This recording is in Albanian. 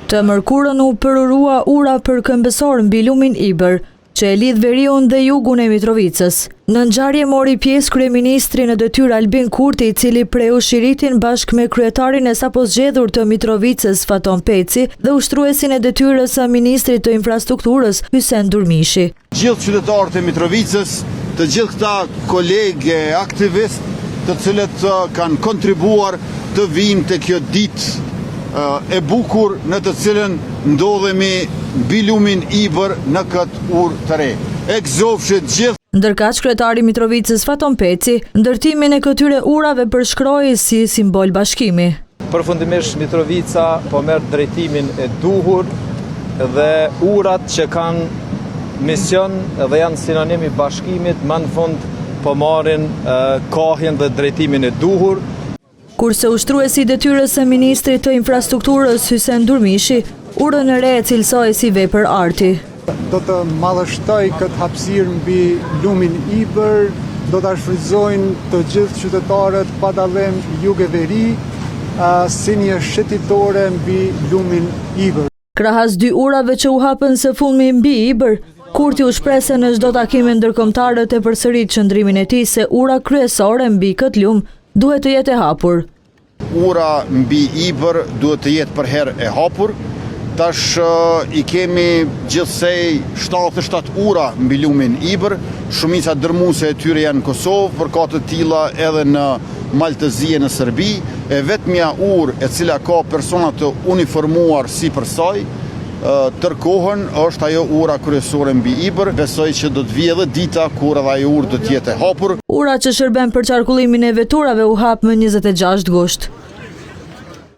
Të mërkurën u përurua ura për këmbësor mbi lumin Ibër, që e lidh veriun dhe jugun e Mitrovicës. Në ngjarje mori pjesë kryeministri në detyrë Albin Kurti, i cili preu shiritin bashkë me kryetarin e sapo zgjedhur të Mitrovicës Faton Peci dhe ushtruesin e detyrës së ministrit të infrastrukturës Hysen Durmishi. Gjithë qytetarët e Mitrovicës, të gjithë këta kolegë aktivist, të cilët kanë kontribuar të vinë të kjo ditë e bukur në të cilën ndodhemi mbi lumin Ibër në këtë urë të re. Egzofshit gjithë. Ndërkaq kryetari i Mitrovicës Faton Peci ndërtimin e këtyre urave përshkroi si simbol bashkimi. Përfundimisht Mitrovica po merr drejtimin e duhur dhe urat që kanë mision dhe janë sinonim i bashkimit, më në fund po marrin kohën dhe drejtimin e duhur. Kurse ushtruesi i detyrës së ministrit të infrastrukturës Hysen Durmishi, urën e re e cilësoi si vepër arti. Do të mallështoj këtë hapësirë mbi lumin Ibër, do ta shfrytëzojnë të gjithë qytetarët pa dallim jug e veri, si një shëtitore mbi lumin Ibër. Krahas dy urave që u hapën së fundmi mbi Ibër, Kurti u shpreh se në çdo takim ndërkombëtar të përsërit qëndrimin e tij se ura kryesore mbi këtë lum duhet të jetë e hapur. Ura mbi Ibër duhet të jetë për herë e hapur. Tash i kemi gjithsej 77 ura mbi lumin Ibër, shumica dërmuese e tyre janë në Kosovë, për ka të tilla edhe në Maltëzi e në Serbi, e vetmja urë e cila ka persona të uniformuar sipër saj, tërkohën është ajo ura kryesore mbi Ibër. Besoj që do të vijë edhe dita kur edhe ajo urë do të jetë e hapur. Ura që shërben për qarkullimin e veturave u hap më 26 gusht.